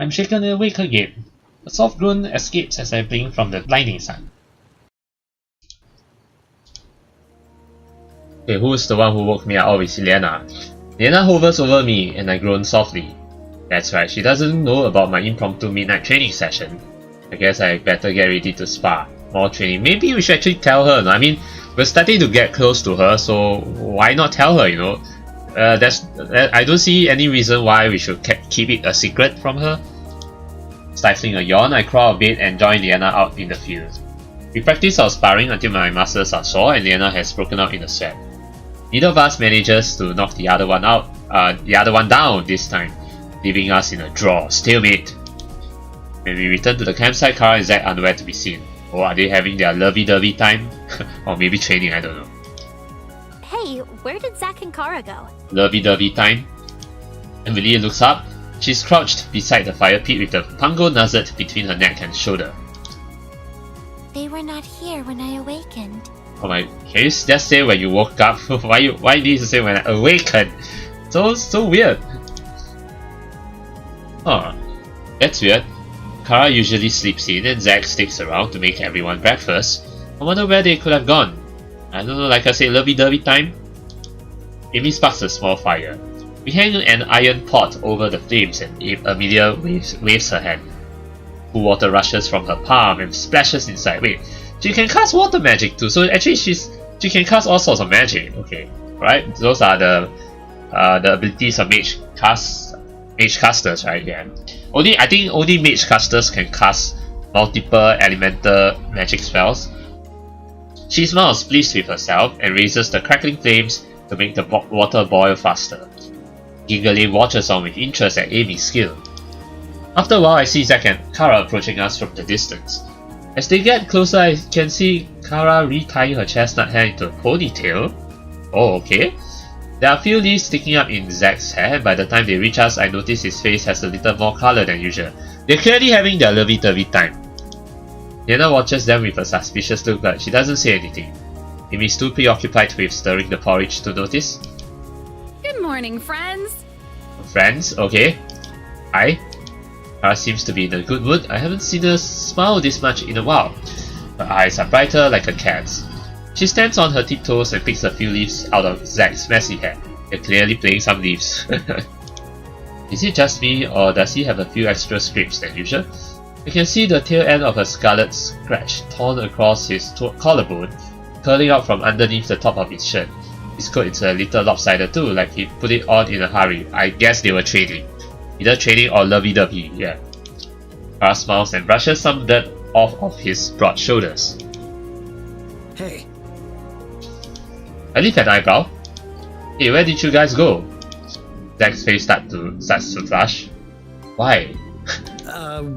I'm shaken awake again. A soft groan escapes as I blink from the blinding sun. Okay, who's the one who woke me up? Oh, it's Leanna. Leanna hovers over me and I groan softly. That's right, she doesn't know about my impromptu midnight training session. I guess I better get ready to spar. More training. Maybe we should actually tell her. No? I mean, we're starting to get close to her, so why not tell her, you know? I don't see any reason why we should keep it a secret from her. Stifling a yawn, I crawl a bit and join Leanna out in the field. We practice our sparring until my muscles are sore and Leanna has broken out in a sweat. Neither of us manages to knock the other one down this time, leaving us in a draw, stalemate. When we return to the campsite, Kara and Zack are nowhere to be seen. Or are they having their lovey-dovey time? Or maybe training, I don't know. Hey, where did Zack and Kara go? Lovey-dovey time. Emily looks up. She's crouched beside the fire pit with the pungo nuzzled between her neck and shoulder. They were not here when I awakened. Oh my, can you just say when you woke up? why need to say when I awakened? So weird. Huh, that's weird. Kara usually sleeps in and Zack sticks around to make everyone breakfast. I wonder where they could have gone. I don't know, like I said, lovey-dovey time? Amy sparks a small fire. We hang an iron pot over the flames and Amelia waves her hand. Cool water rushes from her palm and splashes inside. Wait, she can cast water magic too, so actually she can cast all sorts of magic. Okay, right? Those are the abilities of mage casters, right? Yeah. I think only mage casters can cast multiple elemental magic spells. She smiles pleased with herself and raises the crackling flames to make the water boil faster. Gingalain watches on with interest at Amy's skill. After a while, I see Zack and Kara approaching us from the distance. As they get closer, I can see Kara retying her chestnut hair into a ponytail. Oh, okay. There are a few leaves sticking up in Zack's hair, and by the time they reach us, I notice his face has a little more color than usual. They're clearly having their lovey-dovey time. Leanna watches them with a suspicious look, but she doesn't say anything. Amy's too preoccupied with stirring the porridge to notice. Good morning, friends! Friends? Okay. Hi. Kara seems to be in a good mood. I haven't seen her smile this much in a while. Her eyes are brighter like a cat's. She stands on her tiptoes and picks a few leaves out of Zack's messy hair. They're clearly playing some leaves. Is it just me, or does he have a few extra scrapes than usual? I can see the tail end of a scarlet scratch torn across his collarbone, curling out from underneath the top of his shirt. His coat is a little lopsided too, like he put it on in a hurry. I guess they were training. Either training or lovey-dovey, yeah. Kara smiles and brushes some dirt off of his broad shoulders. Hey. I lift an eyebrow. Hey, where did you guys go? Zack's face starts to flush. Why?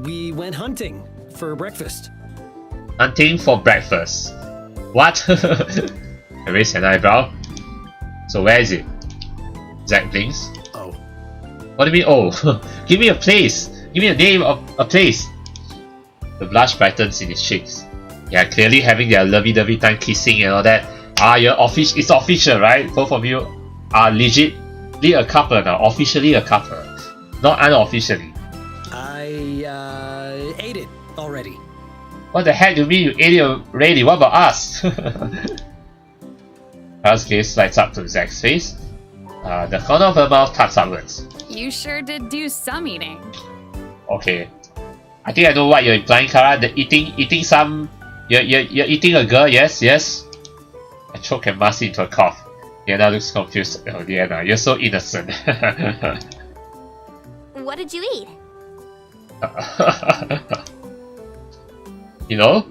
We went hunting for breakfast. Hunting for breakfast. What? I raise an eyebrow. So where is it? Zack blinks. Oh. What do you mean, oh? Give me a place! Give me a name of a place! The blush brightens in his cheeks. Yeah, clearly having their lovey-dovey time kissing and all that. It's official, right? Both of you are legitly a couple now. Officially a couple. Not unofficially. I ate it already. What the heck do you mean you ate it already? What about us? Kara's gaze slides up to Zack's face. The corner of her mouth tucks upwards. You sure did do some eating. Okay. I think I know what you're implying, Kara. The eating some... You're eating a girl, yes? I choke and mask into a cough. Leanna looks confused. Oh, Leanna, you're so innocent. What did you eat? You know?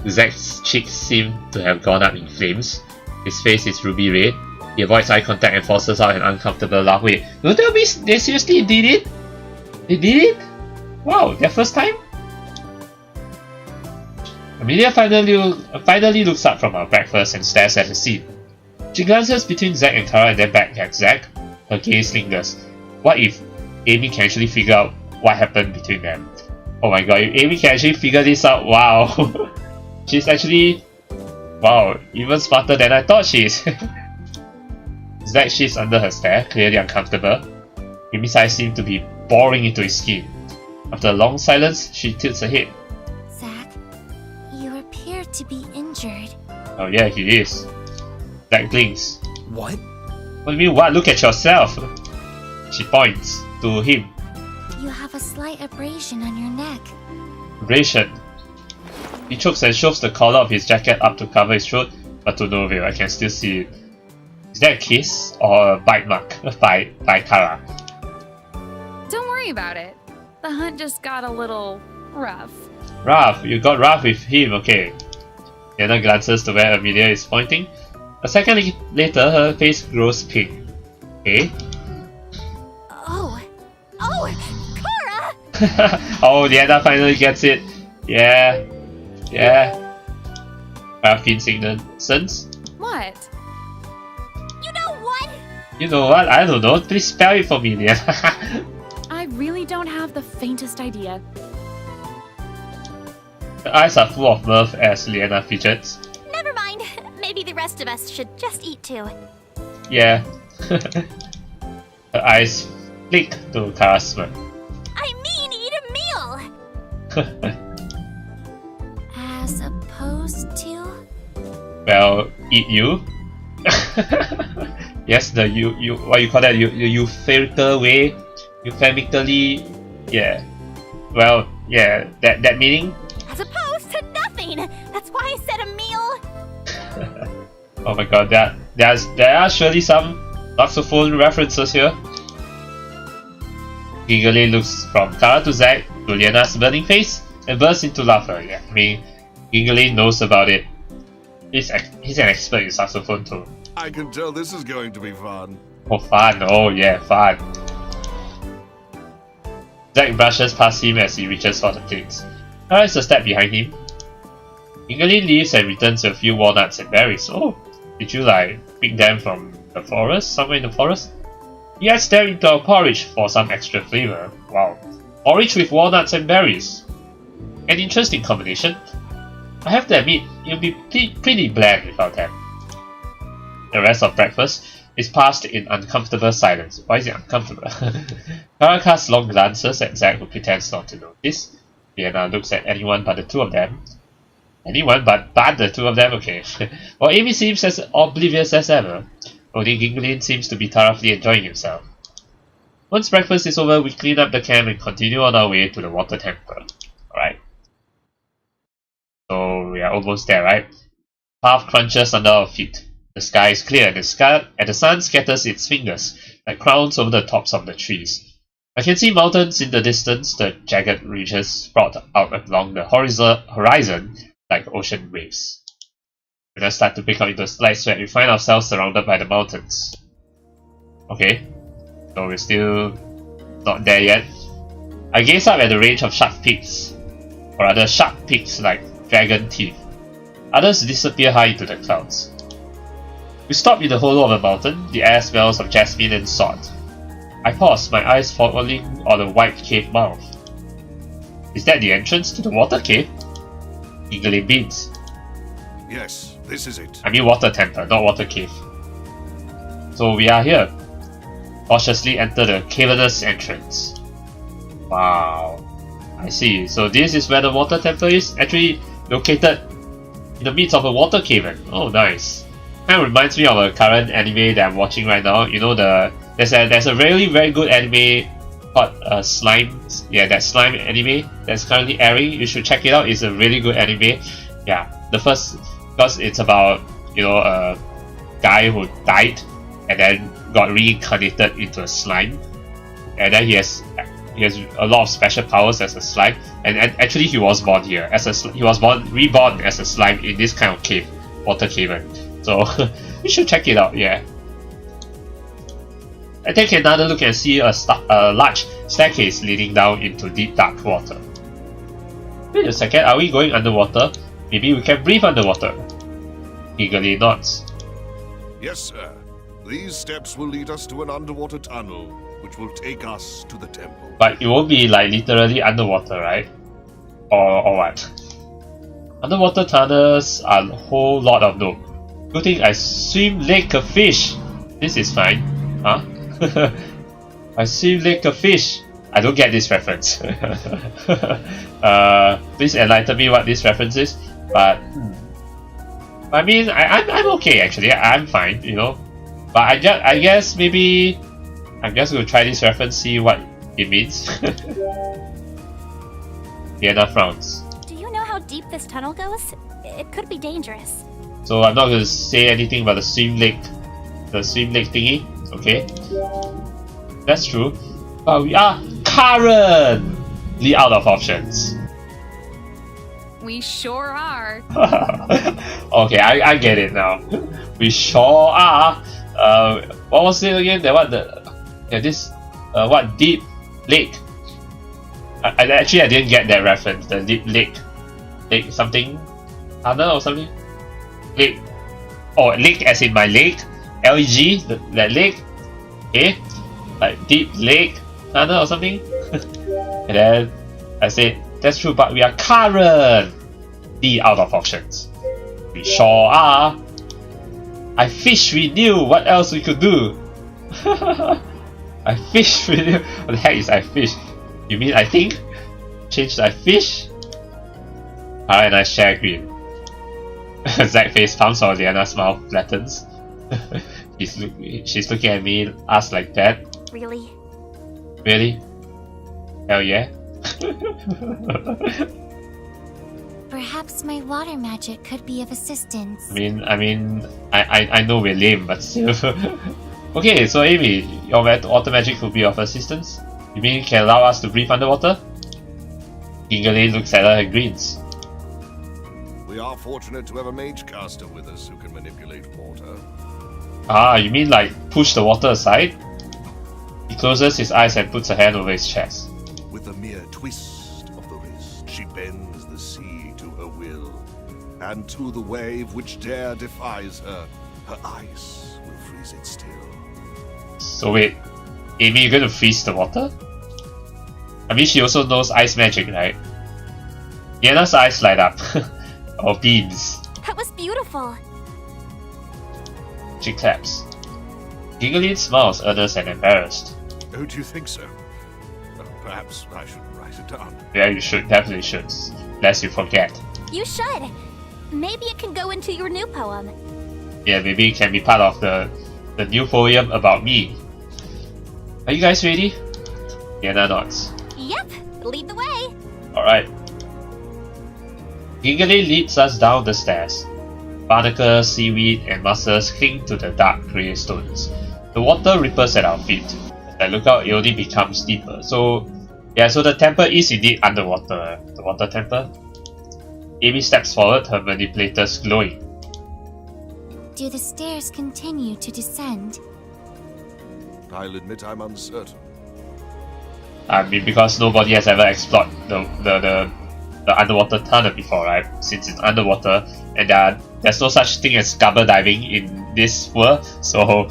Zack's cheeks seem to have gone up in flames. His face is ruby red. He avoids eye contact and forces out an uncomfortable laugh. Wait, don't tell me they seriously did it? They did it? Wow, their first time? Amelia finally looks up from her breakfast and stares at the scene. She glances between Zack and Kara and then back at Zack. Her gaze lingers. What if Amy can actually figure out what happened between them? Oh my god, if Amy can actually figure this out, wow. She's actually, wow, even smarter than I thought she is. Zack shifts under her stare, clearly uncomfortable. Amy's eyes seem to be boring into his skin. After a long silence, she tilts her head. Zack, you appear to be injured. Oh yeah, he is. Zack blinks. What? What do you mean what? Look at yourself! She points to him. You have a slight abrasion on your neck. Abrasion. He chokes and shoves the collar of his jacket up to cover his throat, but to no avail. I can still see it. Is that a kiss or a bite mark by Terra? Don't worry about it. The hunt just got a little rough. Rough, you got rough with him, okay. Leanna glances to where Amelia is pointing. A second later, her face grows pink. Okay. Oh, Kara! Oh, Leanna finally gets it. Yeah. Paraffine's innocence. What? You know what? You know what? I don't know. Please spell it for me, Leanna. I really don't have the faintest idea. Her eyes are full of mirth as Leanna fidgets. Never mind. Maybe the rest of us should just eat too. Yeah. Her eyes flick to Kara's smirk. I mean, eat a meal! As opposed to? Well, eat you? Yes, the you what you call that? Euphorical way? Euphemistically, yeah. Well, yeah, that meaning? As opposed to nothing! That's why I said a meal! Oh my god, there are surely some saxophone references here. Gingalain looks from Terra to Zack to Leanna's burning face and bursts into laughter. Yeah, I mean, Gingalain knows about it. He's an expert in saxophone too. I can tell this is going to be fun. Oh, fun. Oh, yeah, fun. Zack brushes past him as he reaches for the plates. Terra is a step behind him. Gingalain leaves and returns with a few walnuts and berries. Oh, did you pick them from the forest? Somewhere in the forest? He adds them into our porridge for some extra flavor. Wow. Porridge with walnuts and berries. An interesting combination. I have to admit, it'll be pretty bland without them. The rest of breakfast is passed in uncomfortable silence. Why is it uncomfortable? Terra casts long glances at Zack, who pretends not to notice. Leanna looks at anyone but the two of them. Anyone but the two of them? Okay. While Amy seems as oblivious as ever, only Gingalain seems to be thoroughly enjoying himself. Once breakfast is over, we clean up the camp and continue on our way to the water temple. Alright. So we are almost there, right? Path crunches under our feet. The sky is clear and the sun scatters its fingers like crowns over the tops of the trees. I can see mountains in the distance, the jagged ridges sprout out along the horizon like ocean waves. When I start to pick up into a slight sweat, we find ourselves surrounded by the mountains. Okay, so we're still not there yet. I gaze up at the range of sharp peaks, or rather sharp peaks like dragon teeth. Others disappear high into the clouds. We stop in the hollow of a mountain. The air smells of jasmine and salt. I pause, my eyes falling on a white cave mouth. Is that the entrance to the water cave? Gingalain beams. Yes, this is it. I mean water temple, not water cave. So we are here. Cautiously enter the cavernous entrance. Wow. I see. So this is where the water temple is, actually located in the midst of a water cavern. Oh, nice. Kind of reminds me of a current anime that I'm watching right now. You know, there's a really very good anime called Slime. Yeah, that Slime anime that's currently airing. You should check it out. It's a really good anime. Yeah, the first, because it's about, you know, a guy who died and then got reincarnated into a slime, and then he has a lot of special powers as a slime, and actually he was born here reborn as a slime in this kind of cave, water cavern. So you should check it out. Yeah. I take another look and see a large staircase leading down into deep dark water. Wait a second, are we going underwater? Maybe we can breathe underwater. Gingalain nods. Yes, sir. These steps will lead us to an underwater tunnel, which will take us to the temple. But it won't be literally underwater, right? Or what? Underwater tunnels are a whole lot of noob. Good thing I swim like a fish. This is fine. Huh? I swim like a fish. I don't get this reference. Please enlighten me what this reference is. But I mean, I'm okay actually. I'm fine, you know. But I guess maybe I'm just gonna try this reference, see what it means. Leanna frowns. Do you know how deep this tunnel goes? It could be dangerous. So I'm not gonna say anything about the swim lake thingy. Okay, that's true. But we are currently out of options. We sure are. Okay, I get it now. We sure are. What was it again? What deep lake? I didn't get that reference. The deep lake something, tunnel or something. Lake. Oh, lake as in my lake. LEG, that lake. Okay, like deep lake tunnel or something. And then I said, that's true, but we are currently out of options. We sure are. I wish we knew what else we could do. I wish we knew. What the heck is I fish? You mean I think? Change to I fish? Alright, nice share green. Zack face palms or Leanna's mouth flattens. She's looking at me, asked like that. Really? Really? Hell yeah. Perhaps my water magic could be of assistance. I know we're lame, but still. Okay, so Amy, your water magic could be of assistance? You mean it can allow us to breathe underwater? Gingalain looks at her and grins. We are fortunate to have a mage caster with us who can manipulate water. Ah, you mean like push the water aside? He closes his eyes and puts a hand over his chest. With a mere twist of the wrist, she bends the sea to her will, and to the wave which dare defies her, her ice will freeze it still. So wait, Amy, you're gonna freeze the water? I mean, she also knows ice magic, right? Leanna's eyes light up. Or beams. That was beautiful. She claps. Gingalain smiles, earnest and embarrassed. Oh, do you think so? Perhaps I should write it down. Yeah, you should, definitely should. Lest you forget. You should. Maybe it can go into your new poem. Yeah, maybe it can be part of the new poem about me. Are you guys ready? Leanna nods. Yep, lead the way. Alright. Gingalain leads us down the stairs. Barnacles, seaweed, and mussels cling to the dark grey stones. The water ripples at our feet. As I look out, it only becomes deeper. So, yeah, so the temple is indeed underwater. The water temple. Amy steps forward, her manipulators glowing. Do the stairs continue to descend? I'll admit I'm uncertain. I mean, because nobody has ever explored the underwater tunnel before, right? Since it's underwater, and there's no such thing as scuba diving in this world, so...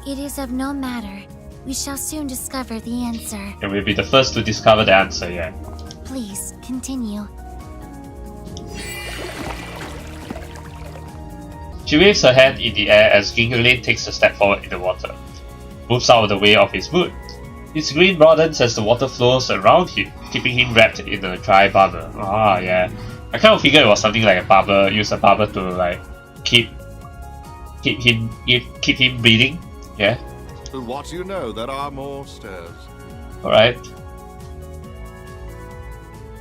It is of no matter. We shall soon discover the answer. And we'll be the first to discover the answer, yeah. Please, continue. She waves her hand in the air as Gingalain takes a step forward in the water. Moves out of the way of his mood. His grin broadens as the water flows around him, keeping him wrapped in a dry bubble. Ah, yeah. I kind of figured it was something like a bubble, use a bubble to like keep him breathing. Yeah. And what do you know? There are more stairs. Alright.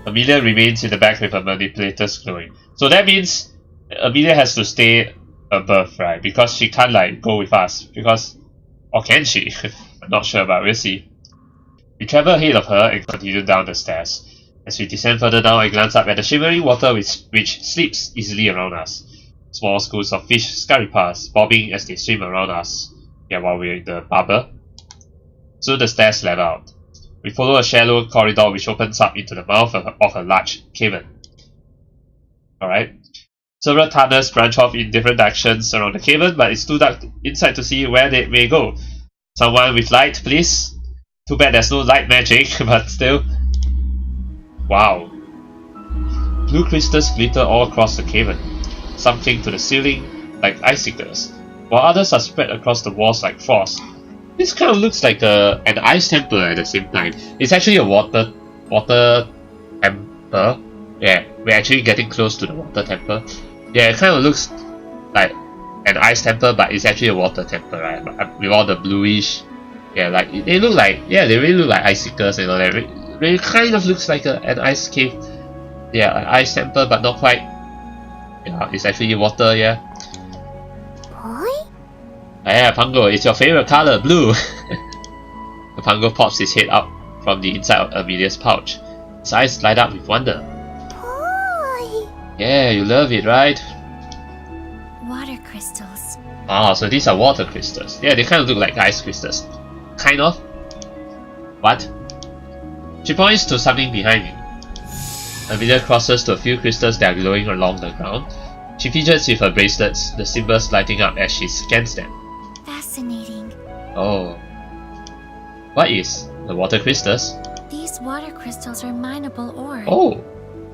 Amelia remains in the back with her manipulators glowing. So that means Amelia has to stay above, right? Because she can't like go with us. Because, or can she? I'm not sure, but we'll see. We travel ahead of her and continue down the stairs. As we descend further down, I glance up at the shimmering water which sleeps easily around us. Small schools of fish scurry past, bobbing as they swim around us. Yeah, while we're in the bubble. So the stairs level out. We follow a shallow corridor which opens up into the mouth of a large cavern. Alright. Several tunnels branch off in different directions around the cavern, but it's too dark inside to see where they may go. Someone with light, please? Too bad there's no light magic, but still. Wow. Blue crystals glitter all across the cavern. Some cling to the ceiling like icicles, while others are spread across the walls like frost. This kind of looks like an ice temple at the same time. It's actually a water temple. Yeah, we're actually getting close to the water temple. Yeah, it kind of looks like an ice temple, but it's actually a water temple, right? With all the bluish. Yeah, like they look like, yeah, they really look like icicles and all that. It kind of looks like an ice cave. Yeah, an ice temple, but not quite. Yeah, it's actually water. Yeah. Boy? Yeah, Pango, it's your favorite color, blue. The Pango pops his head out from the inside of Amelia's pouch. His eyes light up with wonder. Boy! Yeah, you love it, right? Water crystals. Ah, so these are water crystals. Yeah, they kind of look like ice crystals. Kind of. What? She points to something behind me. Amelia crosses to a few crystals that are glowing along the ground. She fidgets with her bracelets, the symbols lighting up as she scans them. Fascinating. Oh. What is? The water crystals? These water crystals are mineable ore. Oh!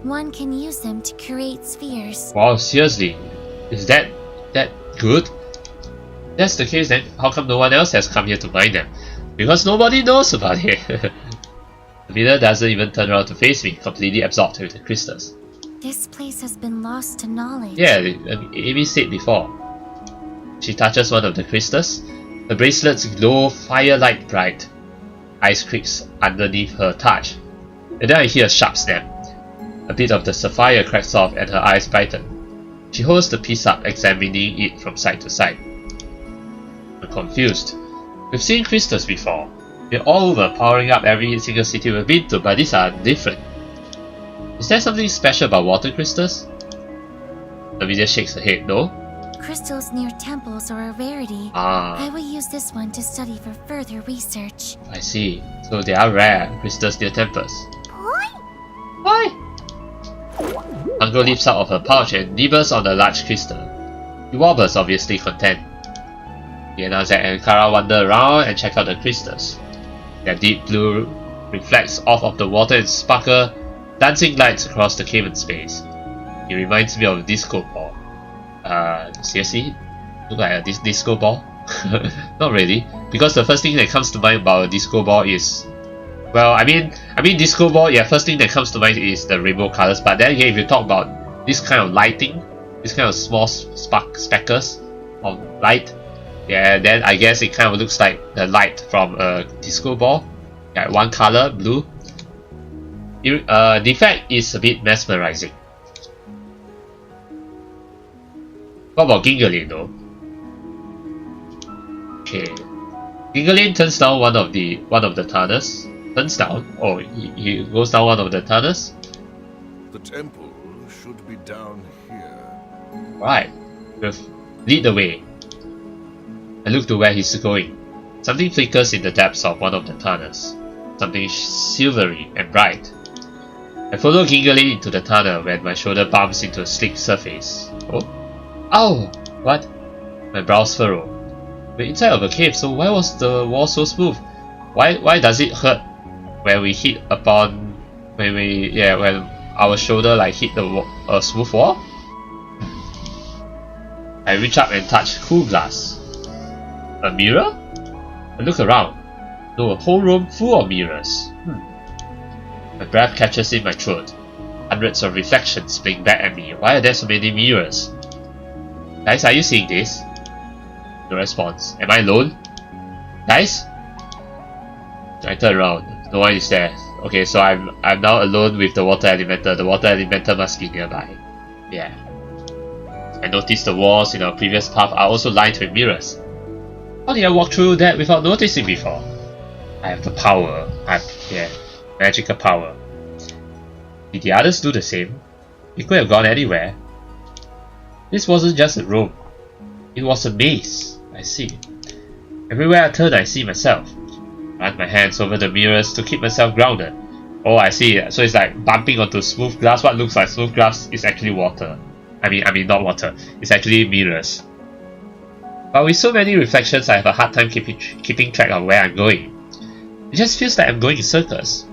One can use them to create spheres. Wow, seriously? Is that good? If that's the case, then how come no one else has come here to mine them? Because nobody knows about it. Amelia doesn't even turn around to face me, completely absorbed with the crystals. This place has been lost to knowledge. Yeah, Amy said before. She touches one of the crystals. The bracelets glow firelight bright. Ice creaks underneath her touch. And then I hear a sharp snap. A bit of the sapphire cracks off and her eyes brighten. She holds the piece up, examining it from side to side. I'm confused. We've seen crystals before. They're all over, powering up every single city we've been to, but these are different. Is there something special about water crystals? Amelia shakes her head, no? Crystals near temples are a rarity. I will use this one to study for further research. I see. So they are rare crystals near temples. Boy? Why? Uncle leaps out of her pouch and nibbles on a large crystal. He wobbles, obviously content. Leanna, Zack, and Kara wander around and check out the crystals. Their deep blue reflects off of the water and sparkle dancing lights across the cavern space. It reminds me of a disco ball. Seriously? Look like a disco ball? Not really, because the first thing that comes to mind about a disco ball is, well, I mean disco ball. Yeah, first thing that comes to mind is the rainbow colors. But then again, if you talk about this kind of lighting, this kind of small speckles of light, yeah, then I guess it kind of looks like the light from a disco ball. Yeah, one color, blue. The effect is a bit mesmerizing. What about Gingalain though? Okay, Gingalain turns down one of the tunnels. Turns down? Oh, he goes down one of the tunnels. The temple should be down here. Right. Lead the way. I look to where he's going. Something flickers in the depths of one of the tunnels. Something silvery and bright. I follow Gingalain into the tunnel when my shoulder bumps into a slick surface. Oh? Ow! What? My brows furrow. We're inside of a cave, so why was the wall so smooth? Why does it hurt when we hit upon when our shoulder like hit a smooth wall? I reach up and touch cool glass. A mirror? I look around. No, a whole room full of mirrors. My breath catches in my throat. Hundreds of reflections blink back at me. Why are there so many mirrors? Guys, are you seeing this? No response. Am I alone? Guys? I turn around. No one is there. Okay, so I'm now alone with the water elemental. The water elemental must be nearby. Yeah. I noticed the walls in our previous path are also lined with mirrors. How did I walk through that without noticing before? I have the power. Magical power. Did the others do the same? It could have gone anywhere. This wasn't just a room. It was a maze. I see. Everywhere I turn, I see myself. Run my hands over the mirrors to keep myself grounded. Oh, I see. So it's like bumping onto smooth glass. What looks like smooth glass is actually water. I mean not water. It's actually mirrors. But with so many reflections, I have a hard time keeping track of where I'm going. It just feels like I'm going in circles.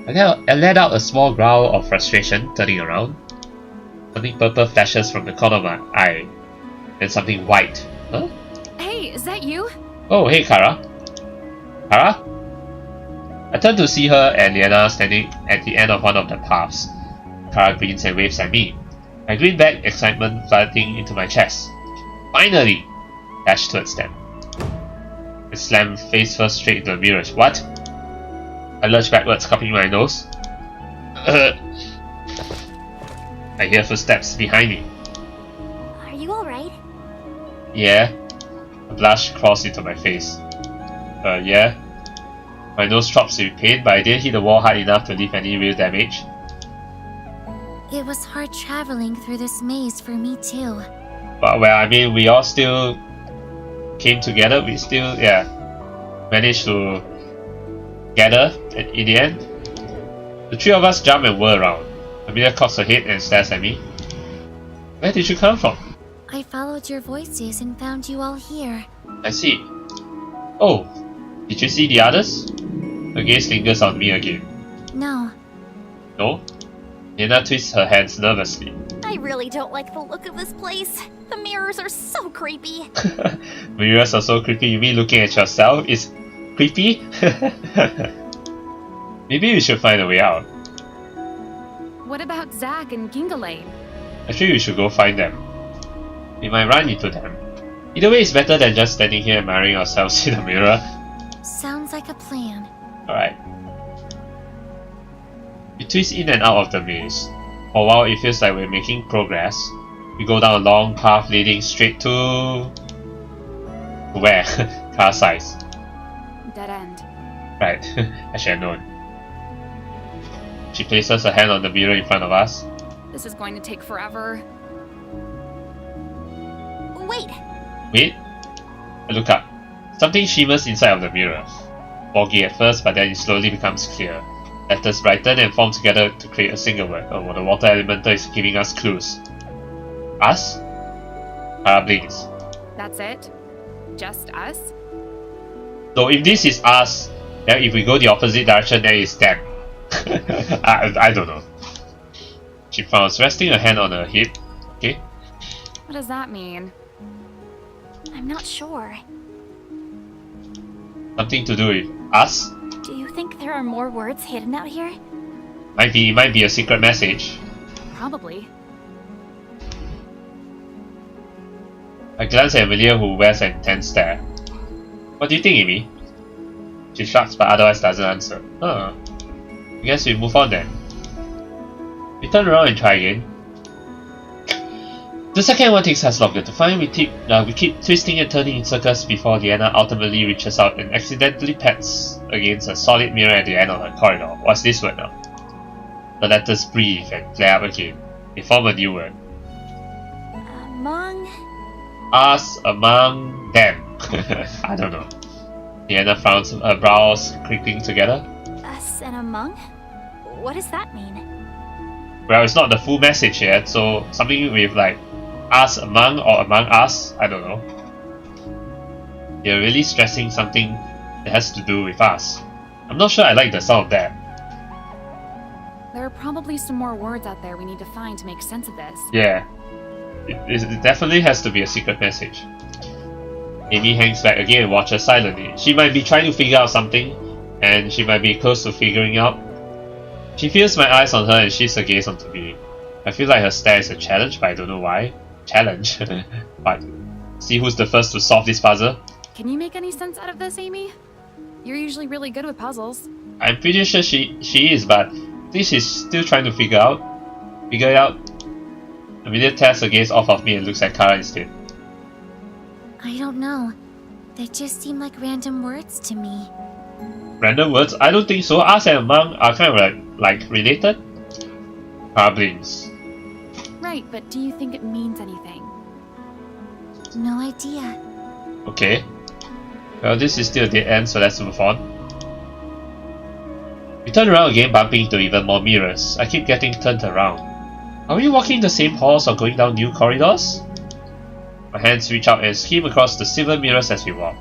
I let out a small growl of frustration, turning around. Something purple flashes from the corner of my eye. Then something white. Huh? Hey, is that you? Oh, hey Kara. Kara? I turn to see her and Leanna standing at the end of one of the paths. Kara grins and waves at me. I grin back, excitement flooding into my chest. Finally! Dash towards them. I slam face first straight into the mirrors. What? I lurch backwards, cupping my nose. I hear footsteps behind me. Are you alright? Yeah. A blush crawls into my face. Yeah. My nose drops with pain, but I didn't hit the wall hard enough to leave any real damage. It was hard traveling through this maze for me too. But well, I mean, we all still came together. We still, yeah, managed to gather in the end. The three of us jump and whirl around. Amelia cocks her head and stares at me. Where did you come from? I followed your voices and found you all here. I see. Oh, did you see the others? Her gaze lingers on me again. No. No? Leanna twists her hands nervously. I really don't like the look of this place. The mirrors are so creepy. Mirrors are so creepy, you mean looking at yourself is creepy? Maybe we should find a way out. What about Zack and Gingalain? Actually, we should go find them. We might run into them. Either way, it's better than just standing here admiring ourselves in the mirror. Sounds like a plan. Alright. We twist in and out of the maze. For a while, it feels like we're making progress. We go down a long path leading straight to... where? Car size. Dead end. Right, I should have known. She places her hand on the mirror in front of us. This is going to take forever. Wait! Wait? I look up. Something shimmers inside of the mirror. Foggy at first, but then it slowly becomes clear. Letters brighten and form together to create a single word. Oh, the water elemental is giving us clues. Us? Kara blinks. That's it? Just us? So if this is us, then if we go the opposite direction, then it's them. I don't know. She frowns, resting her hand on her hip. Okay. What does that mean? I'm not sure. Something to do with us? Do you think there are more words hidden out here? Might be a secret message. Probably. I glance at Amelia, who wears an intense stare. What do you think, Amy? She shrugs but otherwise doesn't answer. I guess we move on then. We turn around and try again. The second one takes us longer to find. We keep twisting and turning in circles before Leanna ultimately reaches out and accidentally pats against a solid mirror at the end of the corridor. What's this word now? The letters breathe and flare up again. They form a new word. Among... Us, among, them. I don't know. Leanna frowns, her brows creeping together. Us and among? What does that mean? Well, it's not the full message yet, so something with like us among or among us, I don't know. They're really stressing something that has to do with us. I'm not sure I like the sound of that. There are probably some more words out there we need to find to make sense of this. Yeah. It definitely has to be a secret message. Amy hangs back again and watches silently. She might be trying to figure out something, and she might be close to figuring out. She feels my eyes on her and shifts her gaze onto me. I feel like her stare is a challenge, but I don't know why. Challenge? But see who's the first to solve this puzzle? Can you make any sense out of this, Amy? You're usually really good with puzzles. I'm pretty sure she is, but this is still trying to figure it out. Amelia tears her gaze off of me and looks at Kara instead. I don't know. They just seem like random words to me. Random words? I don't think so. Us and among are kind of like related. Kara blinks. Right, but do you think it means anything? No idea. Okay. Well, this is still a dead end, so let's move on. We turn around again, bumping into even more mirrors. I keep getting turned around. Are we walking the same halls or going down new corridors? My hands reach out and skim across the silver mirrors as we walk.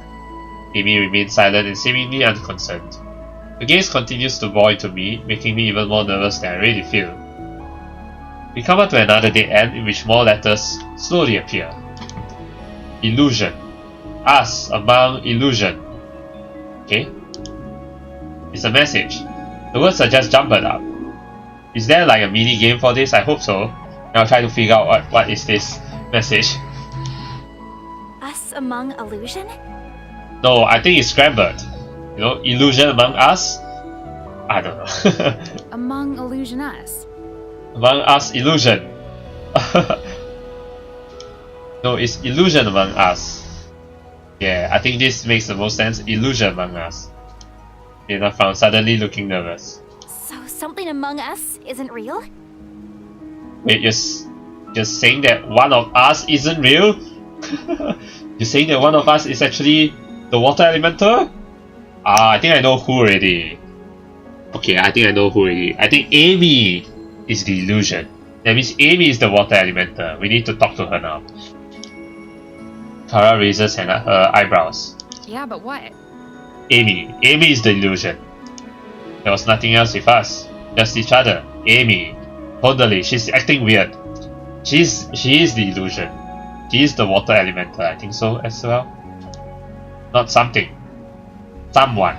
Amy remains silent and seemingly unconcerned. The gaze continues to bore into me, making me even more nervous than I really feel. We come up to another dead end in which more letters slowly appear. Illusion. Us among illusion. Okay. It's a message. The words are just jumbled up. Is there like a mini game for this? I hope so. And I'll try to figure out what is this message. Us among illusion? No, I think it's scrambled. You know, illusion among us? I don't know. Among illusion us. Among us, illusion. No, it's illusion among us. Yeah, I think this makes the most sense. Illusion among us. Leanna found, suddenly looking nervous. So something among us isn't real? Wait, you're saying that one of us isn't real? You're saying that one of us is actually the water elemental? I think I know who already. Okay, I think I know who already. I think Amy is the illusion. That means Amy is the water elemental. We need to talk to her now. Terra raises her eyebrows. Yeah, but what? Amy is the illusion. There was nothing else with us. Just each other. Amy. Totally, she's acting weird. She is the illusion. She is the water elemental, I think so as well. Not something. Someone.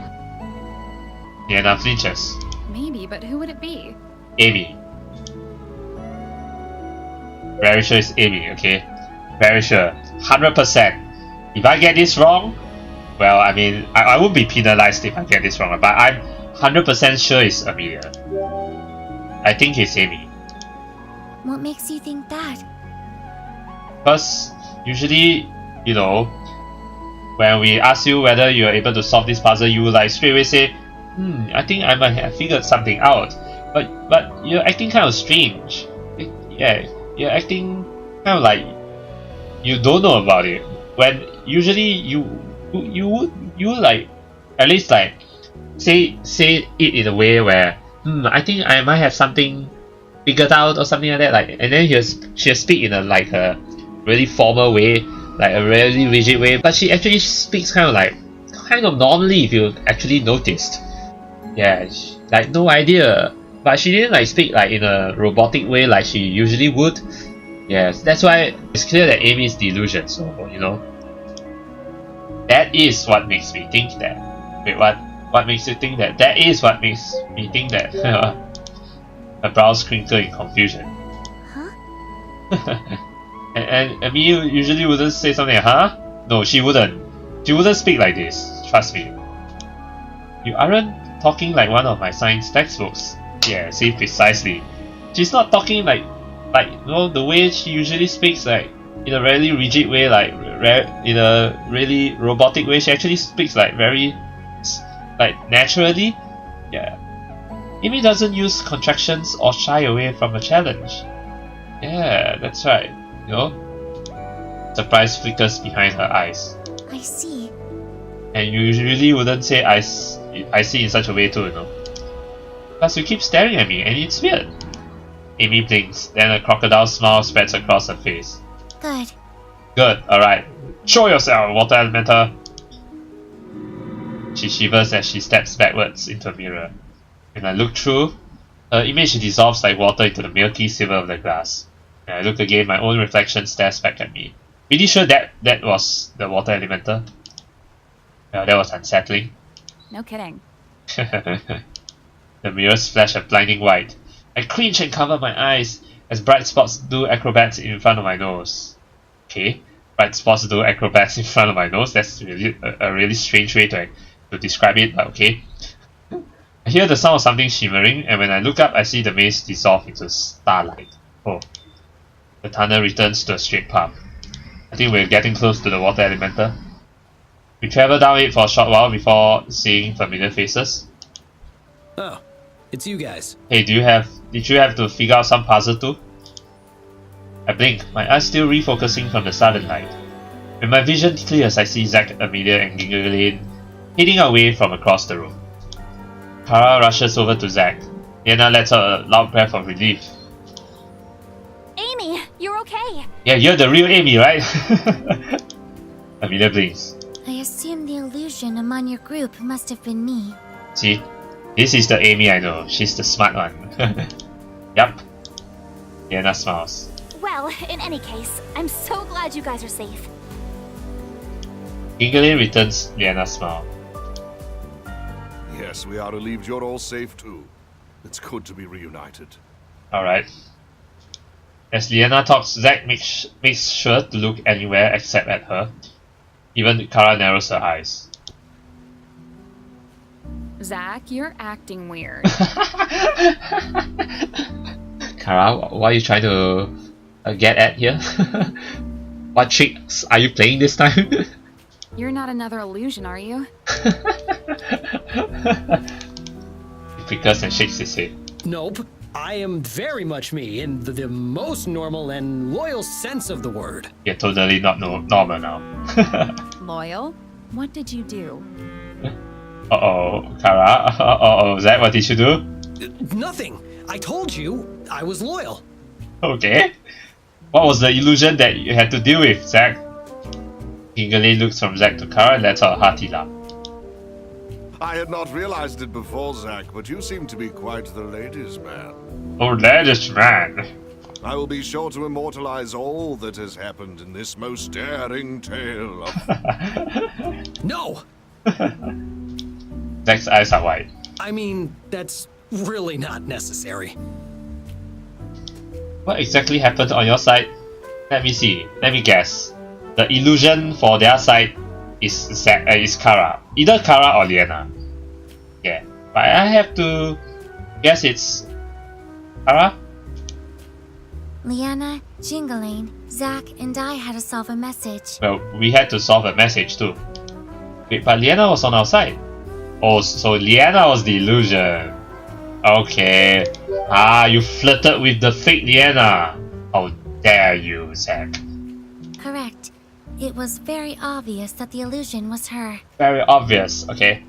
Leanna flinches. Maybe, but who would it be? Amy. Very sure it's Amy, okay? Very sure. 100%. If I get this wrong, well, I mean, I won't be penalized if I get this wrong, but I'm 100% sure it's Amelia. I think it's Amy. What makes you think that? Because usually, you know, when we ask you whether you're able to solve this puzzle, you will like straight away say, I think I might have figured something out. But you're acting kind of strange. Yeah, you're acting kind of like you don't know about it. When usually you would like at least like say it in a way where I think I might have something figured out or something like that. Like, and then she'll speak in a really formal way, like a really rigid way. But she actually speaks kind of normally if you actually noticed. Yeah, like no idea. But she didn't like speak like in a robotic way like she usually would. Yes, that's why it's clear that Amy is the illusion. So you know, that is what makes me think that. Wait, what makes you think that? That is what makes me think that. Her brows crinkle in confusion. Huh? and Amy usually wouldn't say something like, huh? No, she wouldn't. She wouldn't speak like this. Trust me. You aren't talking like one of my science textbooks. Yeah, see, precisely. She's not talking like you know, the way she usually speaks, like in a really rigid way, like in a really robotic way. She actually speaks like very like naturally. Yeah. Amy doesn't use contractions or shy away from a challenge. Yeah, that's right. You know? Surprise flickers behind her eyes. I see. And you usually wouldn't say I see in such a way too, you know. Plus you keep staring at me and it's weird. Amy blinks, then a crocodile smile spreads across her face. Good. Good, alright. Show yourself, water elemental! She shivers as she steps backwards into a mirror. When I look through, her image dissolves like water into the milky silver of the glass. When I look again, my own reflection stares back at me. Pretty sure that was the water elemental. Well, that was unsettling. No kidding. The mirrors flash a blinding white. I cringe and cover my eyes as bright spots do acrobats in front of my nose. Okay, bright spots do acrobats in front of my nose. That's really a really strange way to describe it, but okay. I hear the sound of something shimmering, and when I look up, I see the maze dissolve into starlight. Oh. The tunnel returns to a straight path. I think we're getting close to the water elemental. We travel down it for a short while before seeing familiar faces. Oh, it's you guys. Hey, did you have to figure out some puzzle too? I blink, my eyes still refocusing from the sudden light. When my vision clears, I see Zack, Amelia, and Gingalain heading away from across the room. Terra rushes over to Zack. Leanna lets out a loud breath of relief. Amy, you're okay. Yeah, you're the real Amy, right? Amelia blinks. I assume the illusion among your group must have been me. See? This is the Amy I know. She's the smart one. Yup. Leanna smiles. Well, in any case, I'm so glad you guys are safe. Gingalain returns Leanna's smile. Yes, we are relieved you're all safe too. It's good to be reunited. Alright. As Leanna talks, Zack makes sure to look anywhere except at her. Even Kara narrows her eyes. Zack, you're acting weird. Kara, what are you trying to get at here? What tricks are you playing this time? You're not another illusion, are you? He flickers and shakes his head. Nope. I am very much me in the most normal and loyal sense of the word. You're totally not normal now. Loyal? What did you do? Uh-oh, Kara. Uh-oh, Zack, what did you do? Nothing. I told you I was loyal. Okay. What was the illusion that you had to deal with, Zack? Gingalain looks from Zack to Kara and lets out a hearty laugh. I had not realized it before, Zack, but you seem to be quite the ladies' man. Oh, ladies man. I will be sure to immortalize all that has happened in this most daring tale of... No! Zack's eyes are wide. I mean, that's really not necessary. What exactly happened on your side? Let me see. Let me guess. The illusion for their side is Kara. Either Kara or Leanna. Yeah. But I have to guess it's Kara? Leanna, Gingalain, Zack, and I had to solve a message. Well, we had to solve a message too. Wait, but Leanna was on our side. Oh, so Leanna was the illusion. Okay. Ah, you flirted with the fake Leanna. How dare you, Zack. Correct. It was very obvious that the illusion was her. Very obvious, okay.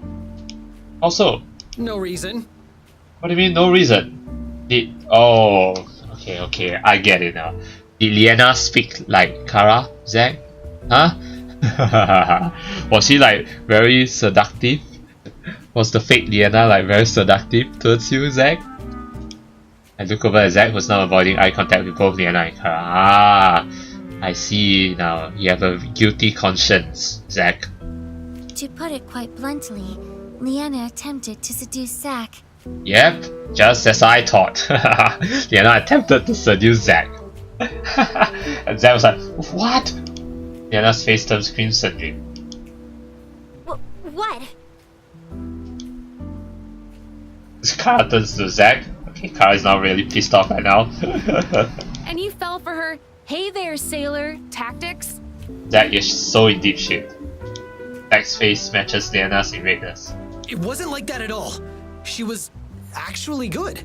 Also, No reason. what do you mean no reason? Okay, I get it now. Did Leanna speak like Kara, Zack? Huh? Was she like very seductive? Was the fake Leanna like very seductive towards you, Zack? I look over at Zack, who's now avoiding eye contact with both Leanna and Kara. Ah, I see now. You have a guilty conscience, Zack. To put it quite bluntly, Leanna attempted to seduce Zack. Yep, just as I thought. Leanna attempted to seduce Zack. And Zack was like, what? Leanna's face turns crimson. What? Kara turns to Zack. Okay, Kara is now really pissed off right now. And you fell for her, hey there, sailor, tactics? Zack is so in deep shit. Zack's face matches Leanna's in redness. It wasn't like that at all. She was actually good.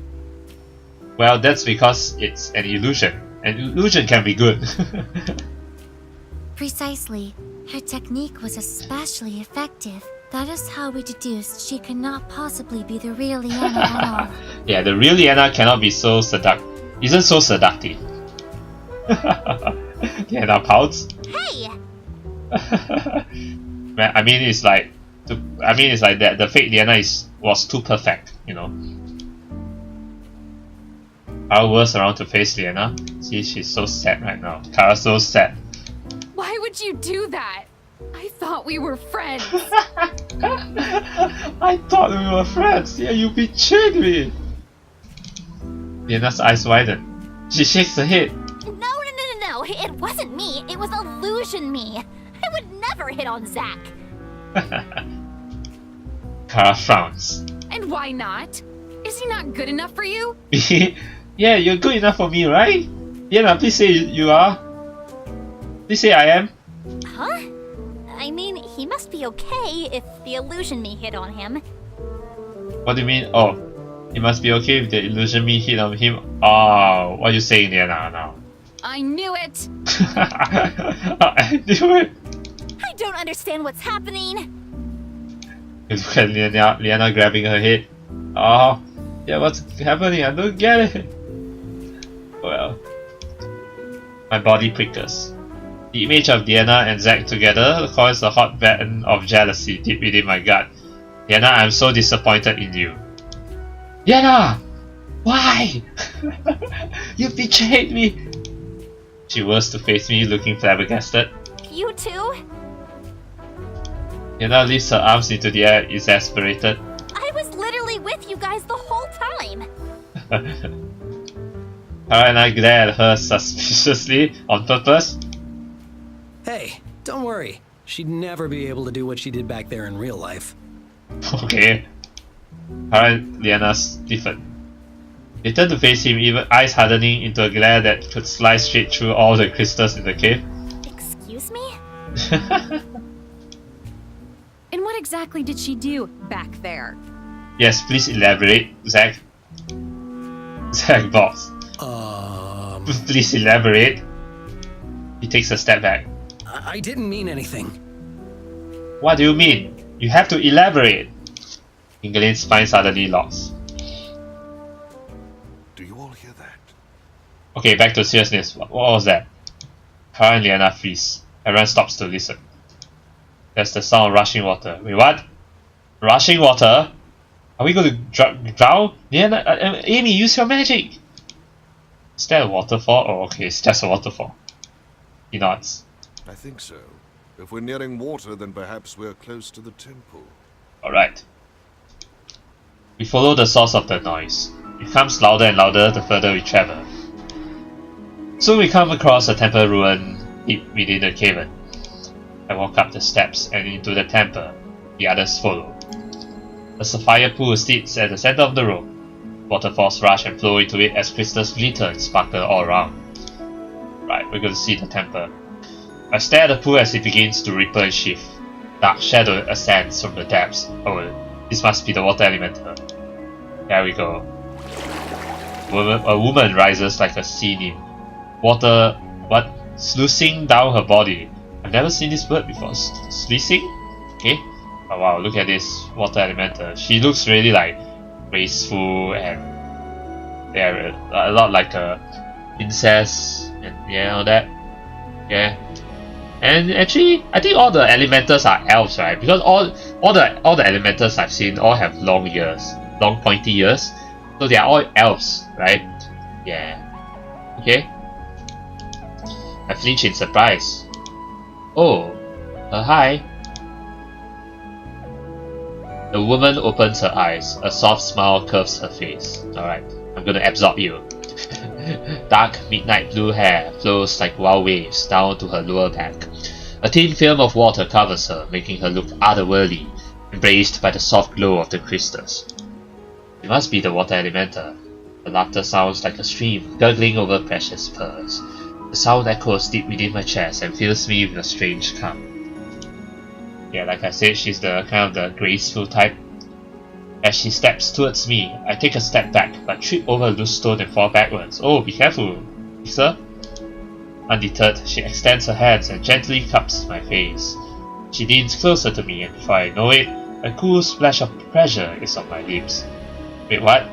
Well, that's because it's an illusion. An illusion can be good. Precisely. Her technique was especially effective. That is how we deduced she could not possibly be the real Leanna at all. Yeah, the real Leanna cannot be so isn't so seductive. Leanna pouts. Hey! I mean, it's like that. The fake Leanna was too perfect, you know. Kara whirls around to face Leanna. See, she's so sad right now. Kara's so sad. Why would you do that? I thought we were friends. I thought we were friends. Yeah, you betrayed me. Leanna's eyes widen. She shakes her head. No. It wasn't me. It was illusion me. I would never hit on Zack. Kara frowns. And why not? Is he not good enough for you? Yeah, you're good enough for me, right? Leanna, please say you are. Please say I am. Huh? I mean, he must be okay if the illusion me hit on him. What do you mean? Oh, it must be okay if the illusion me hit on him. Oh, what are you saying, Leanna, now? I knew it! I knew it! I don't understand what's happening. Look at Leanna grabbing her head. Oh, yeah, what's happening? I don't get it. Well, my body prickles. The image of Leanna and Zack together caused a hot burn of jealousy deep within my gut. Leanna, I'm so disappointed in you. Leanna! Why? You betrayed me! She whirls to face me, looking flabbergasted. You too? Leanna lifts her arms into the air, exasperated. I was Alright, and I glare at her suspiciously on purpose. Hey, don't worry. She'd never be able to do what she did back there in real life. Okay. Alright, Leanna stiffened. They turned to face him, even eyes hardening into a glare that could slice straight through all the crystals in the cave. Excuse me? And what exactly did she do back there? Yes, please elaborate, Zach. Zach box. Please elaborate. He takes a step back. I didn't mean anything. What do you mean? You have to elaborate. Gingalain's spine suddenly locks. Do you all hear that? Okay, back to seriousness. What was that? Kara and Leanna freeze. Everyone stops to listen. There's the sound of rushing water. Wait, what? Rushing water? Are we going to drown? Leanna, Amy, use your magic! Is that a waterfall? Oh, okay, it's just a waterfall. He nods. I think so. If we're nearing water, then perhaps we're close to the temple. Alright. We follow the source of the noise. It comes louder and louder the further we travel. Soon we come across a temple ruin deep within the cavern. I walk up the steps and into the temple. The others follow. A sapphire pool sits at the center of the room. Waterfalls rush and flow into it as crystals glitter and sparkle all around. Right, we're going to see the temple. I stare at the pool as it begins to ripple and shift. Dark shadow ascends from the depths. Oh, this must be the water elemental. There we go. A woman rises like a sea nymph. Water, what? Sluicing down her body. I've never seen this word before. Sluicing? Okay. Oh wow, look at this water elemental. She looks really like graceful and yeah, a lot like a princess and yeah, all that. Yeah. And actually, I think all the elementals are elves, right? Because all the elementals I've seen all have long ears, long pointy ears, so they are all elves, right? Yeah. Okay. I flinch in surprise. Oh, hi. The woman opens her eyes. A soft smile curves her face. Alright, I'm gonna absorb you. Dark midnight blue hair flows like wild waves down to her lower back. A thin film of water covers her, making her look otherworldly, embraced by the soft glow of the crystals. It must be the water elemental. The laughter sounds like a stream gurgling over precious pearls. The sound echoes deep within my chest and fills me with a strange calm. Yeah, like I said, she's the kind of the graceful type. As she steps towards me, I take a step back, but trip over a loose stone and fall backwards. Oh, be careful, sir. Undeterred, she extends her hands and gently cups my face. She leans closer to me, and before I know it, a cool splash of pleasure is on my lips. Wait, what?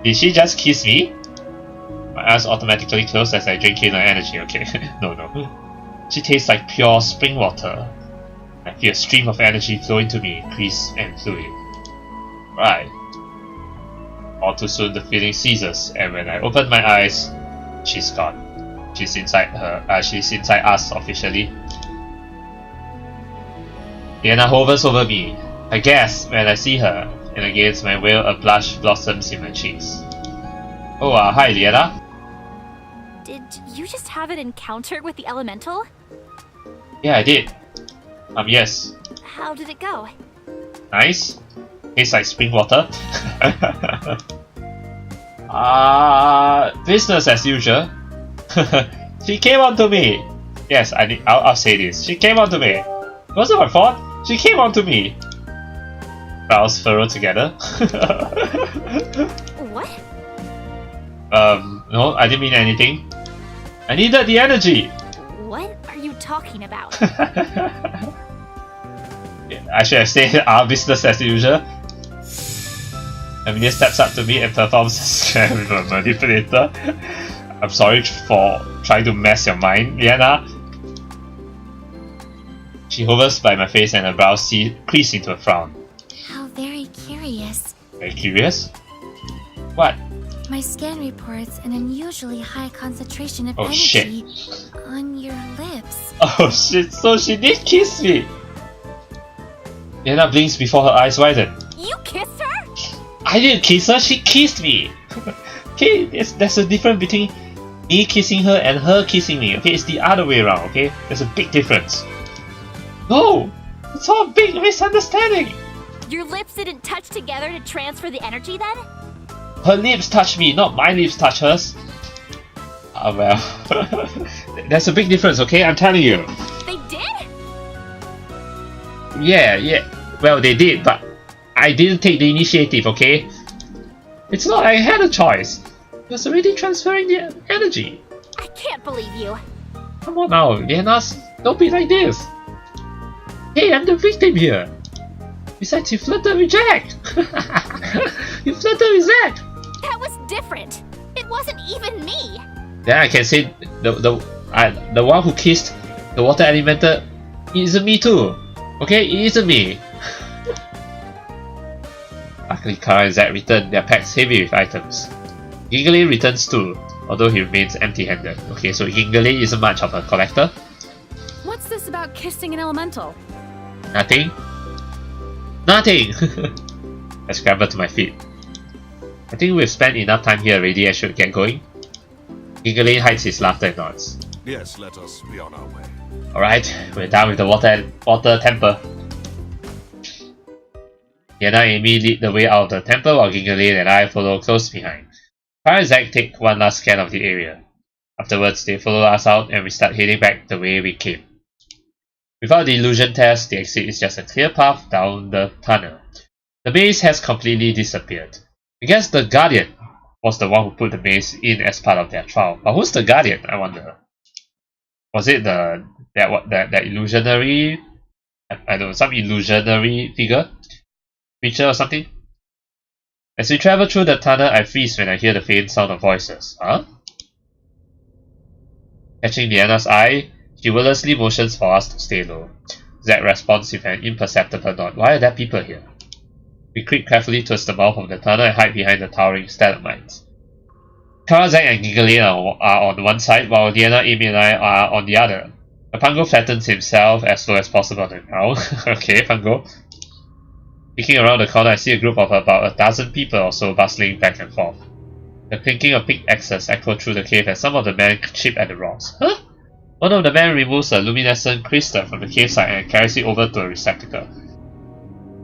did she just kiss me? My eyes automatically close as I drink in her energy. Okay, no. She tastes like pure spring water. I feel a stream of energy flowing to me, crisp and fluid. Right. All too soon the feeling ceases, and when I open my eyes, she's gone. She's inside us officially. Leanna hovers over me. I gasp when I see her, and against my will a blush blossoms in my cheeks. Oh, hi Leanna. Did you just have an encounter with the elemental? Yeah, I did. Yes. How did it go? Nice. Tastes like spring water. Business as usual. She came on to me. Yes, I'll say this. She came on to me. It wasn't my fault. She came on to me. Brows furrow together. What? No, I didn't mean anything. I needed the energy. What are you talking about? I should have said our business as usual. Amelia steps up to me and performs a scam with a manipulator. I'm sorry for trying to mess your mind, Leanna. She hovers by my face and her brows crease into a frown. How very curious. Very curious? What? My scan reports an unusually high concentration of Oh, energy shit. on your lips. Oh shit, so she did kiss me! Leanna blinks before her eyes widen. You kissed her? I didn't kiss her, she kissed me! Okay, there's a difference between me kissing her and her kissing me, okay? It's the other way around, okay? There's a big difference. No! It's all a big misunderstanding! Your lips didn't touch together to transfer the energy then? Her lips touch me, not my lips touch hers. Ah, well. There's a big difference, okay? I'm telling you. They did? Yeah. Well, they did, but I didn't take the initiative, okay? It's not like I had a choice. It was already transferring the energy. I can't believe you. Come on now, Leanna. Don't be like this. Hey, I'm the victim here. Besides, you flirted with Jack. You flirted with Zack. That was different. It wasn't even me. Then I can say the one who kissed the water elemental isn't me too. Okay, it isn't me. Luckily, Kara and Zack return their packs heavy with items. Gingalain returns too, although he remains empty-handed. Okay, so Gingalain isn't much of a collector. What's this about kissing an elemental? Nothing. Nothing! I scrambled to my feet. I think we've spent enough time here already. I should get going. Gingalain hides his laughter and nods. Yes, let us be on our way. Alright, we're done with the water temple. Leanna and Amy lead the way out of the temple while Gingalain and I follow close behind. Kara and Zack take one last scan of the area. Afterwards, they follow us out and we start heading back the way we came. Without the illusion test, the exit is just a clear path down the tunnel. The maze has completely disappeared. I guess the Guardian was the one who put the maze in as part of their trial. But who's the Guardian, I wonder? Was it that illusionary... I don't know, some illusionary creature or something? As we travel through the tunnel, I freeze when I hear the faint sound of voices. Huh? Catching Leanna's eye, she wordlessly motions for us to stay low. Zack responds with an imperceptible nod. Why are there people here? We creep carefully towards the mouth of the tunnel and hide behind the towering stalagmites. Kara, Zack and Gingalain are on one side, while Leanna, Amy and I are on the other. The Pango flattens himself as low as possible on the ground. Okay, Pango. Peeking around the corner, I see a group of about a dozen people or so bustling back and forth. The clinking of pickaxes echo through the cave as some of the men chip at the rocks. Huh? One of the men removes a luminescent crystal from the cave side and carries it over to a receptacle.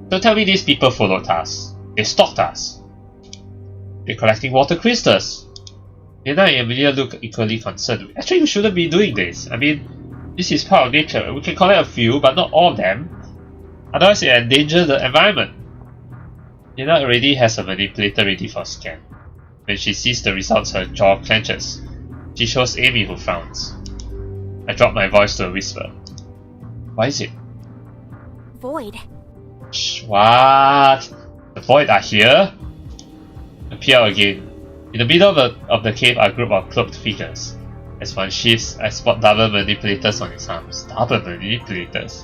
Don't tell me these people followed us. They stalked us. They're collecting water crystals. Leanna and Emilia look equally concerned. Actually, we shouldn't be doing this. I mean, this is part of nature. We can collect a few, but not all of them. Otherwise, it endangers the environment. Leanna already has a manipulator ready for scan. When she sees the results, her jaw clenches. She shows Amy, who frowns. I drop my voice to a whisper. What is it? Void. Shh, what? The Void are here? Appear again. In the middle of the cave are a group of cloaked figures. As one shifts, I spot double manipulators on its arms. Double manipulators?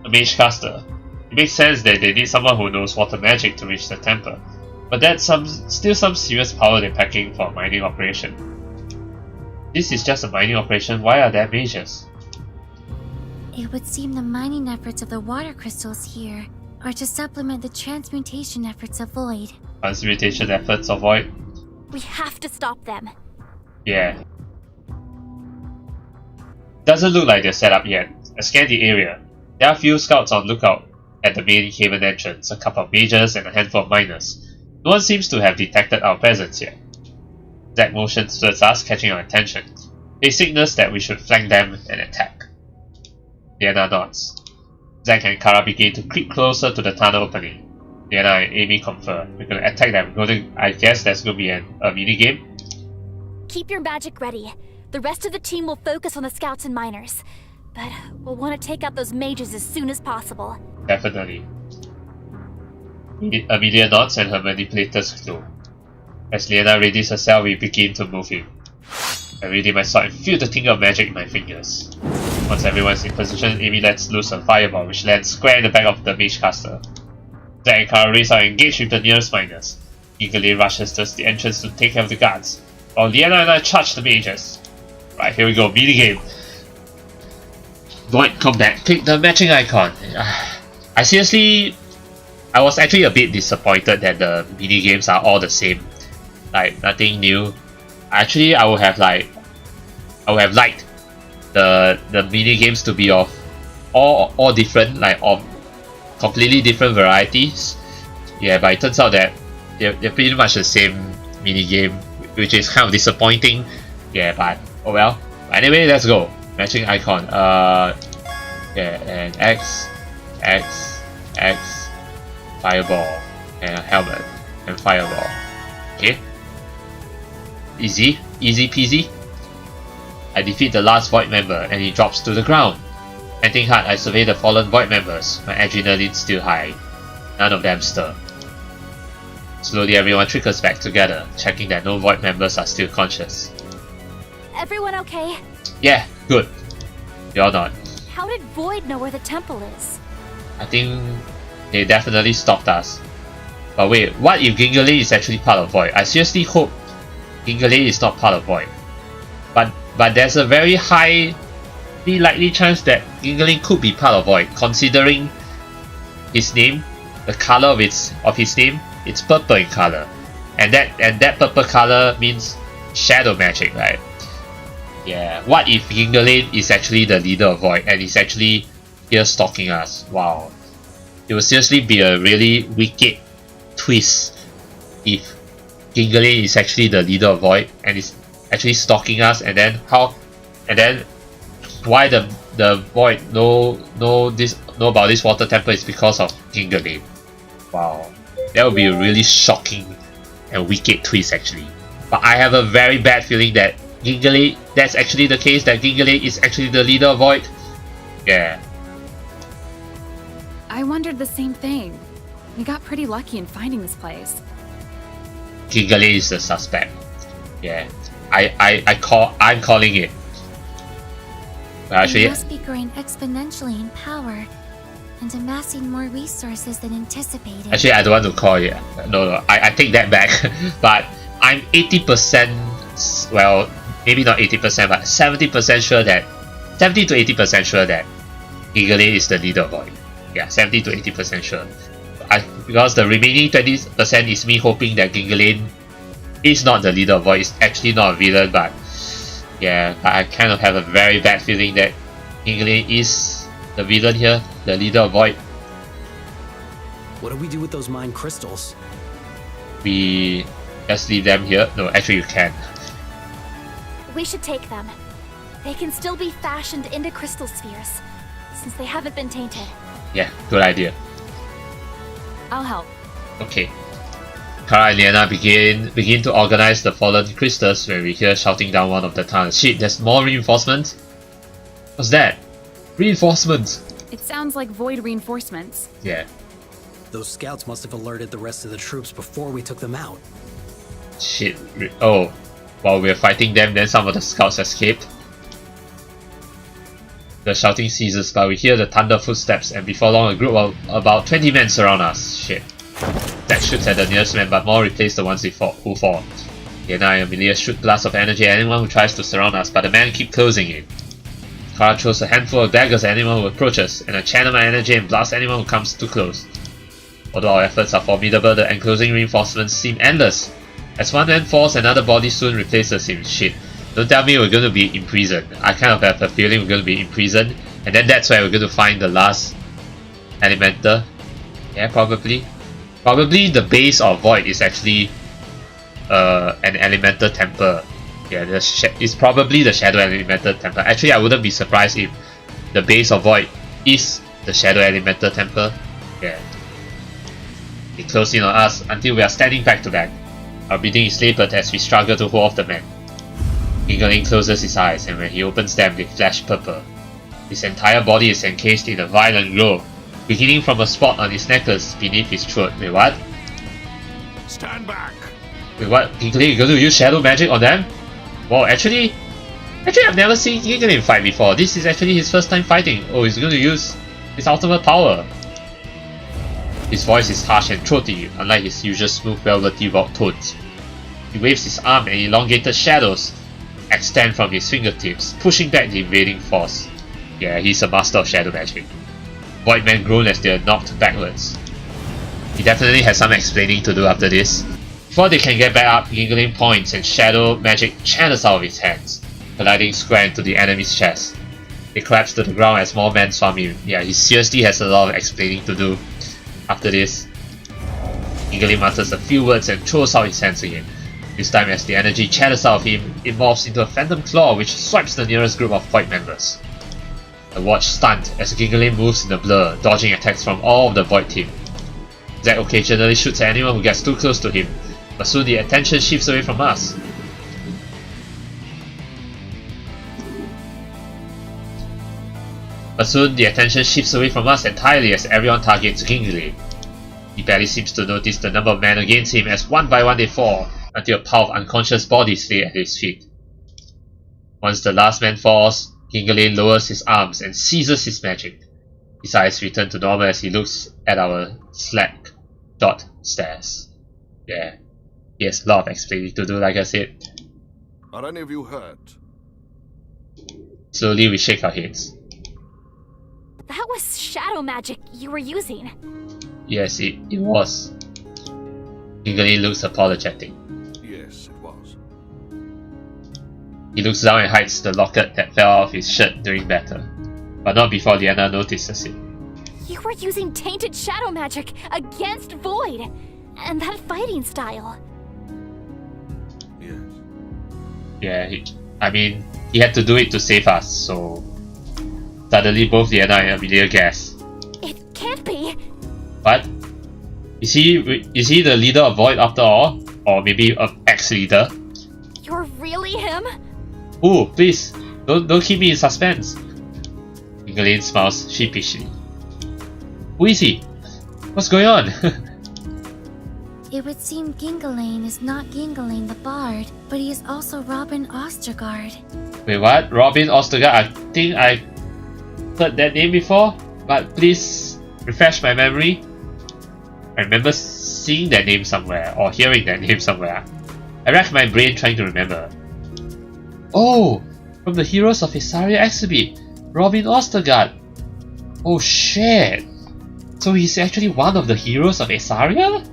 A Mage-Caster. It makes sense that they need someone who knows water magic to reach the temple. But that's still some serious power they're packing for a mining operation. This is just a mining operation, why are there mages? It would seem the mining efforts of the water crystals here are to supplement the transmutation efforts of Void. Transmutation efforts of Void? We have to stop them. Yeah. Doesn't look like they're set up yet. I scan the area. There are a few scouts on lookout at the main haven entrance, a couple of mages and a handful of miners. No one seems to have detected our presence yet. Zack motions towards us, catching our attention. They signals that we should flank them and attack. Leanna nods. Zack and Kara begin to creep closer to the tunnel opening. Leanna and Amy confer. We're gonna attack them. I guess there's gonna be a mini game. Keep your magic ready. The rest of the team will focus on the scouts and miners. But we'll want to take out those mages as soon as possible. Definitely. Amelia nods and her manipulators glow. As Leanna readies herself, we begin to move in. I ready my sword and feel the tingle of magic in my fingers. Once everyone's in position, Amy lets loose a fireball which lands square in the back of the Mage-Caster. Zack and Kara race out and engage with the nearest miners. Gingalain rushes towards the entrance to take care of the guards, while Leanna and I charge the mages. Right, here we go, mini game. Void combat. Click the matching icon. I I was actually a bit disappointed that the mini games are all the same, like nothing new. Actually, I would have liked the mini games to be of all different, like of completely different varieties. Yeah, but it turns out that they're pretty much the same mini game, which is kind of disappointing. Yeah, but oh well. Anyway, let's go. Matching icon. Yeah, and X, fireball, and a helmet, and fireball. Okay. Easy peasy. I defeat the last void member and he drops to the ground. Panting hard, I survey the fallen void members. My adrenaline still high. None of them stir. Slowly everyone trickles back together, checking that no void members are still conscious. Everyone okay? Yeah, good. You're not. How did Void know where the temple is? I think they definitely stopped us. But wait, what if Gingalain is actually part of Void? I seriously hope Gingalain is not part of Void. But there's a very likely chance that Gingalain could be part of Void, considering his name, the color of his name, it's purple in color. And that purple color means shadow magic, right? Yeah. What if Gingalain is actually the leader of Void and is actually here stalking us? Wow. It would seriously be a really wicked twist if Gingalain is actually the leader of Void and is actually stalking us, and then why the Void know about this water temple is because of Gingalain. Wow. That would be a really shocking and wicked twist actually. But I have a very bad feeling that that's actually the case, that Gingalain is actually the leader of Void. Yeah. I wondered the same thing. We got pretty lucky in finding this place. Gingalain is the suspect. Yeah. I'm calling it. Well, actually, They must be growing exponentially in power and amassing more resources than anticipated. Actually, I don't want to call it. No, I take that back. But I'm 80%, well, maybe not 80%, but 70% sure that, 70 to 80% sure that Gingalain is the leader of Void. Yeah, 70 to 80% sure. Because the remaining 20% is me hoping that Gingalain is not the leader of Void, is actually not a villain, but yeah, I kind of have a very bad feeling that Gingalain is the villain here, the leader of Void. What do we do with those mine crystals? We just leave them here. No, actually you can. We should take them. They can still be fashioned into crystal spheres, since they haven't been tainted. Yeah, good idea. I'll help. Okay. Terra and Leanna begin to organize the fallen crystals when we hear shouting down one of the tunnels. Shit, there's more reinforcements? What's that? Reinforcements! It sounds like Void reinforcements. Yeah. Those scouts must have alerted the rest of the troops before we took them out. Shit. Oh. While we're fighting them, then some of the scouts escaped. The shouting ceases, but we hear the thunder footsteps, and before long a group of about 20 men surround us. Shit. That shoots at the nearest man, but more replace the ones who fall. Leanna and Amelia shoot blasts of energy at anyone who tries to surround us, but the men keep closing in. Kara throws a handful of daggers at anyone who approaches, and I channel my energy and blast anyone who comes too close. Although our efforts are formidable, the enclosing reinforcements seem endless. As one man falls, another body soon replaces him. Shit. Don't tell me we're going to be in prison. I kind of have a feeling we're going to be in prison, and then that's where we're going to find the last Elementer. Yeah, probably. Probably the base of Void is actually an Elemental Temple. Yeah, it's probably the Shadow Elemental Temple. Actually, I wouldn't be surprised if the base of Void is the Shadow Elemental Temple. Yeah. They close in on us until we are standing back to back. Our breathing is labored as we struggle to hold off the men. Gingalain closes his eyes, and when he opens them, they flash purple. His entire body is encased in a violent glow, beginning from a spot on his necklace beneath his throat. Wait, what? Stand back! Wait, what? Gingalain, you're going to use shadow magic on them? Wow, actually I've never seen Gingalain fight before. This is actually his first time fighting. Oh, he's going to use his ultimate power. His voice is harsh and throaty, unlike his usual smooth velvety tones. He waves his arm and elongated shadows extend from his fingertips, pushing back the invading force. Yeah, he's a master of shadow magic. Void men groan as they are knocked backwards. He definitely has some explaining to do after this. Before they can get back up, Gingalain points and shadow magic channels out of his hands, colliding square into the enemy's chest. They collapse to the ground as more men swarm him. Yeah, he seriously has a lot of explaining to do after this. Gingalain mutters a few words and throws out his hands again. This time as the energy channels out of him, it morphs into a phantom claw which swipes the nearest group of Void members. The watch stunned as Gingalain moves in the blur, dodging attacks from all of the Void team. Zack occasionally shoots at anyone who gets too close to him, but soon the attention shifts away from us. Entirely as everyone targets Gingalain. He barely seems to notice the number of men against him as one by one they fall, until a pile of unconscious bodies lay at his feet. Once the last man falls, Gingalain lowers his arms and seizes his magic. His eyes return to normal as he looks at our slack dot stairs. Yeah, he has a lot of explaining to do, like I said. Are any of you hurt? Slowly we shake our heads. That was shadow magic you were using. Yes, it was. Gingalain looks apologetic. Yes, it was. He looks down and hides the locket that fell off his shirt during battle, but not before Leanna notices it. You were using tainted shadow magic against Void, and that fighting style. Yes. Yeah, he had to do it to save us, so... Suddenly both Leanna and Amelia gasp. It can't be! What? Is he the leader of Void after all? Or maybe an ex-leader? You're really him? Ooh, please, don't keep me in suspense. Gingalain smiles sheepishly. Who is he? What's going on? It would seem Gingalain is not Gingalain the Bard, but he is also Robin Ostergaard. Wait, what? Robin Ostergaard? I think I heard that name before, but please refresh my memory. I remember seeing that name somewhere, or hearing that name somewhere. I racked my brain trying to remember. Oh! From the Heroes of Isaria exhibit! Robin Ostergaard! Oh shit! So he's actually one of the Heroes of Isaria?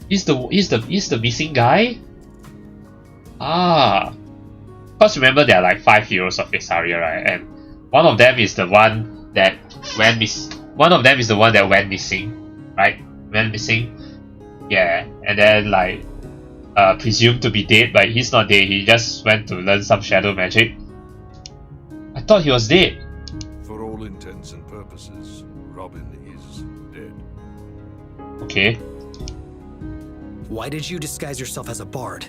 He's the missing guy? Ah! Because remember there are like 5 Heroes of Isaria, right? And one of them is the one that went missing. Right? Went missing. Yeah, and then like presumed to be dead, but he's not dead. He just went to learn some shadow magic. I thought he was dead. For all intents and purposes, Robin is dead. Okay. Why did you disguise yourself as a bard?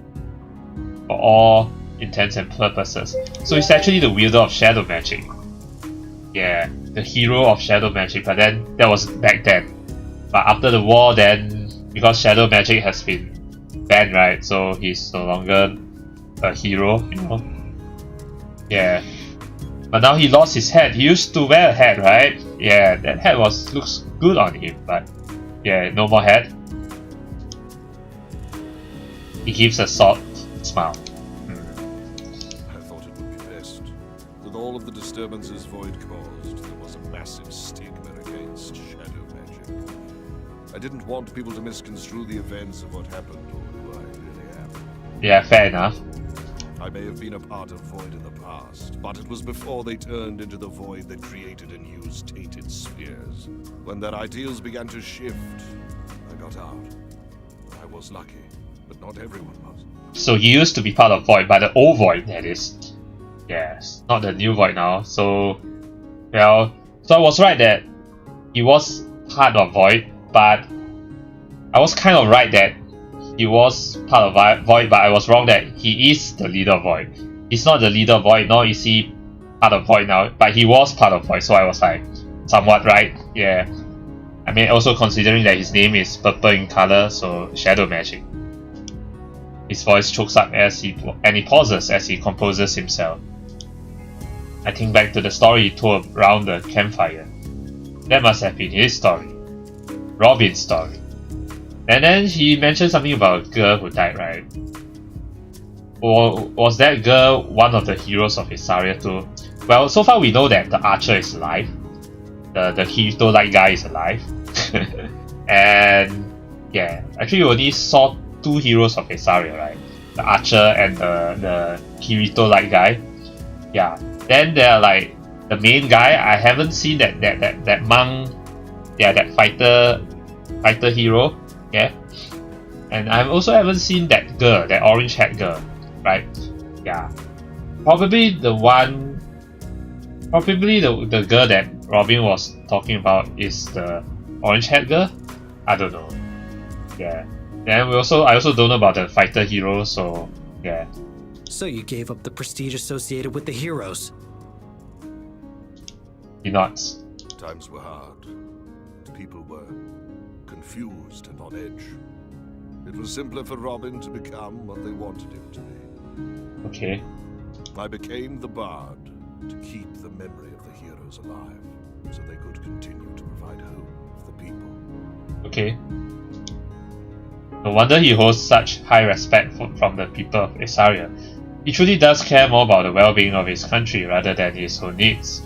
For all intents and purposes. So he's actually the wielder of shadow magic. Yeah, the hero of shadow magic, but then that was back then. But after the war, then because shadow magic has been banned, right? So he's no longer a hero, you know? Yeah. But now he lost his hat. He used to wear a hat, right? Yeah, that hat looks good on him, but yeah, no more hat. He gives a soft smile. I thought it would be best. With all of the disturbances Void caused, there was a massive stigma against shadow magic. I didn't want people to misconstrue the events of what happened or who I really am. Yeah, fair enough. I may have been a part of Void in the past, but it was before they turned into the Void that created and used tainted spheres. When their ideals began to shift, I got out. I was lucky, but not everyone was. So he used to be part of Void, but the old Void, that is. Yes, not the new Void now. So, well, so I was right that he was part of Void, but I was kind of right that he was part of Void, but I was wrong that he is the leader of Void. He's not the leader of Void, nor is he part of Void now, but he was part of Void, so I was like, somewhat right, yeah. I mean, also considering that his name is purple in color, so shadow magic. His voice chokes up and he pauses as he composes himself. I think back to the story he told around the campfire. That must have been his story. Robin's story. And then he mentioned something about a girl who died, right? Or was that girl one of the heroes of Isaria too? Well, so far we know that the archer is alive. The Kirito-like guy is alive. And yeah, actually you only saw 2 heroes of Esaria, right? The archer and the Kirito-like guy. Yeah. Then there are like the main guy. I haven't seen that monk. Yeah, that fighter hero. Yeah. And I also haven't seen that girl, that orange haired girl. Right? Yeah. Probably the girl that Robin was talking about is the orange haired girl. I don't know. Yeah. Then I also don't know about the fighter hero, so yeah. So you gave up the prestige associated with the heroes. You're not. Times were hard. People were confused and on edge. It was simpler for Robin to become what they wanted him to be. Okay. I became the bard to keep the memory of the heroes alive, so they could continue to provide hope for the people. Okay. No wonder he holds such high respect from the people of Esaria. He truly does care more about the well-being of his country rather than his own needs.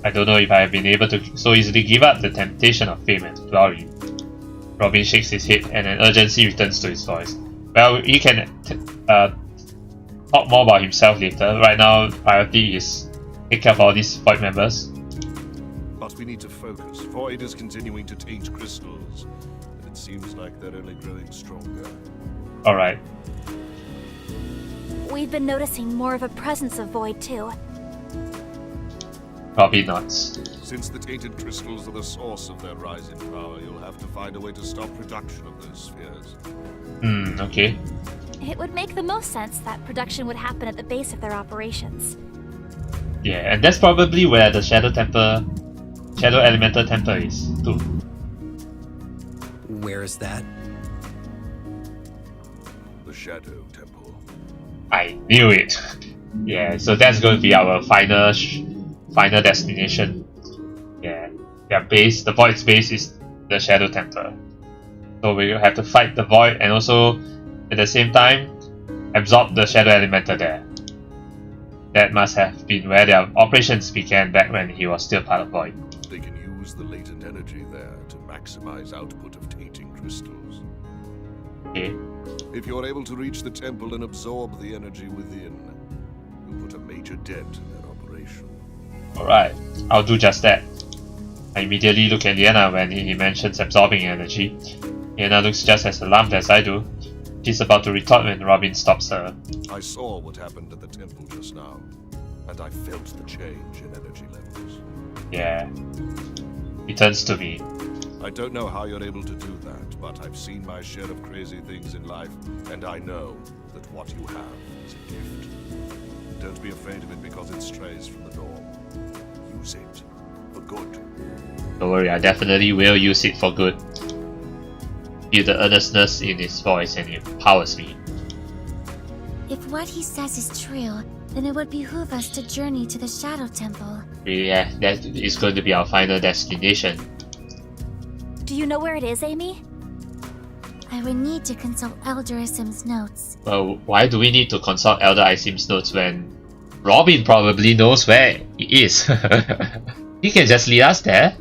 I don't know if I have been able to so easily give up the temptation of fame and glory. Robin shakes his head and an urgency returns to his voice. Well, he can talk more about himself later. Right now, priority is take care of all these Void members. But we need to focus. Void is continuing to taint crystals, and it seems like they're only growing stronger. Alright. We've been noticing more of a presence of Void too. Probably not. Since the tainted crystals are the source of their rise in power, you'll have to find a way to stop production of those spheres. Okay. It would make the most sense that production would happen at the base of their operations. Yeah, and that's probably where the Shadow Elemental Temple is, too. Where is that? The Shadow Temple. I knew it! Yeah, so that's going to be our final destination. Yeah, their base, the Void's base is the Shadow Temple. So we have to fight the Void and also, at the same time, absorb the Shadow Elemental there. That must have been where their operations began back when he was still part of Void. They can use the latent energy there to maximize output of tainting crystals. Okay. If you're able to reach the temple and absorb the energy within, you'll put a major dent in their operation. Alright, I'll do just that. I immediately look at Leanna when he mentions absorbing energy. Leanna looks just as alarmed as I do. She's about to retort when Robin stops her. I saw what happened at the temple just now, and I felt the change in energy levels. Yeah. He turns to me. I don't know how you're able to do that, but I've seen my share of crazy things in life, and I know that what you have is a gift. Don't be afraid of it because it strays from the norm. Use it for good. Don't worry, I definitely will use it for good. Feel the earnestness in his voice and it powers me. If what he says is true, then it would behoove us to journey to the Shadow Temple. Yeah, that is going to be our final destination. Do you know where it is, Amy? I would need to consult Elder Isim's notes. Well, why do we need to consult Elder Isim's notes when Robin probably knows where it is? He can just lead us there.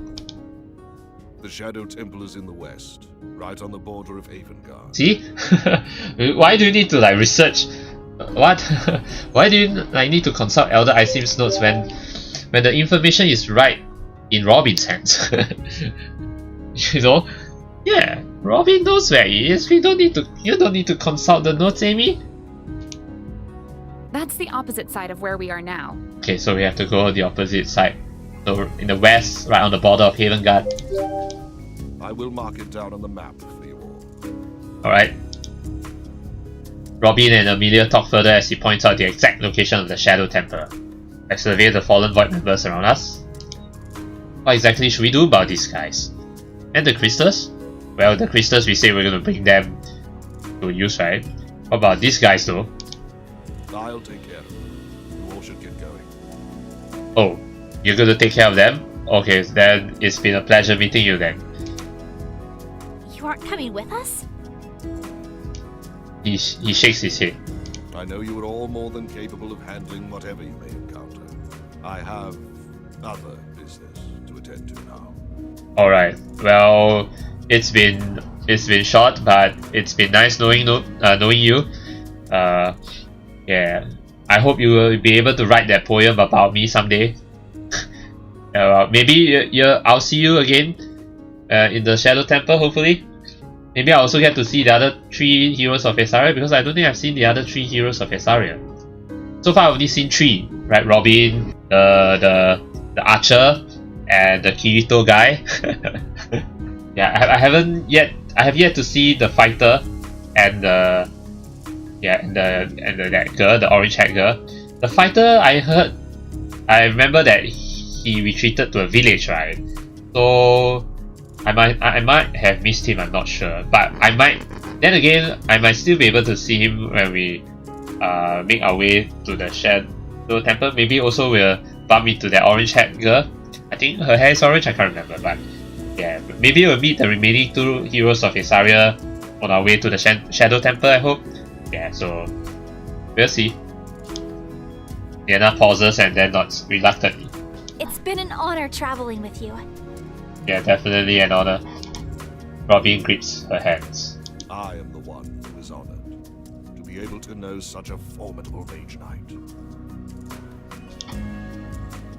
The Shadow Temple is in the west, right on the border of Avengard. See? Why do you need to like research? What? Why do you like need to consult Elder Isim's notes when the information is right in Robin's hands? You know? Yeah, Robin knows where he is. You don't need to consult the notes, Amy. That's the opposite side of where we are now. Okay, so we have to go on the opposite side. So in the west, right on the border of Havengard. I will mark it down on the map for you all. Alright. Robin and Amelia talk further as he points out the exact location of the Shadow Temple. I survey the fallen Void members around us. What exactly should we do about these guys? And the crystals? Well, the crystals we say we're going to bring them to use, right? What about these guys though? I'll take care of them. You all should get going. Oh, you're going to take care of them? Okay, then it's been a pleasure meeting you then. You aren't coming with us? He shakes his head. I know you are all more than capable of handling whatever you may encounter. I have other business to attend to now. Alright, well, it's been short, but it's been nice knowing you. Yeah, I hope you will be able to write that poem about me someday. Maybe I'll see you again in the Shadow Temple, hopefully. Maybe I'll also get to see the other 3 heroes of Esaria, because I don't think I've seen the other 3 heroes of Esaria. So far I've only seen 3, right? Robin, the archer, and the Kirito guy. Yeah, I have yet to see the fighter and that girl, the orange haired girl. The fighter, I remember that he retreated to a village, right? So I might have missed him, I'm not sure. But I might still be able to see him when we make our way to the Shadow Temple. Maybe also we'll bump into that orange haired girl. I think her hair is orange, I can't remember, but yeah, maybe we'll meet the remaining 2 heroes of Esaria on our way to the Shadow Temple, I hope. Yeah, so we'll see. Leanna pauses and then nods reluctantly. It's been an honor traveling with you. Yeah, definitely an honor. Robin grips her hands. I am the one who is honored to be able to know such a formidable Mage-Knight.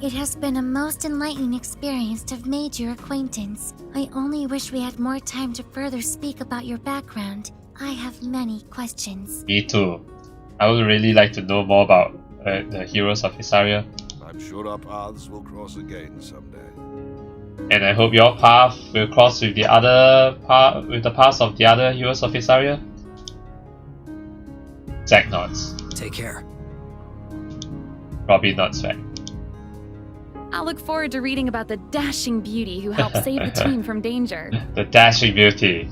It has been a most enlightening experience to have made your acquaintance. I only wish we had more time to further speak about your background. I have many questions. Me too. I would really like to know more about the heroes of Esaria. I'm sure our paths will cross again someday. And I hope your path will cross with the paths of the other heroes of Esaria. Zack nods. Take care. Robin nods back. I'll look forward to reading about the dashing beauty who helped save the team from danger. The dashing beauty.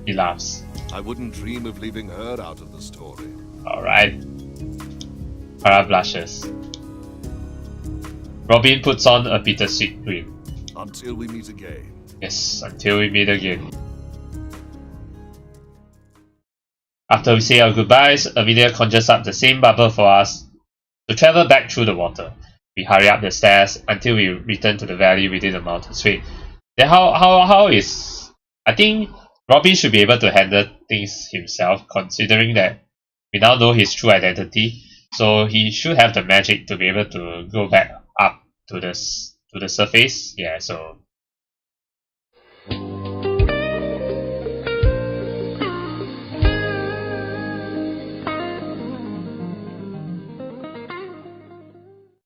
He laughs. I wouldn't dream of leaving her out of the story. Alright. Farah blushes. Robin puts on a bittersweet grin. Until we meet again. Yes, until we meet again. After we say our goodbyes, Amelia conjures up the same bubble for us to travel back through the water. We hurry up the stairs until we return to the valley within the mountains. Wait, then how is... I think Robin should be able to handle things himself, considering that we now know his true identity. So he should have the magic to be able to go back up to the surface. Yeah, so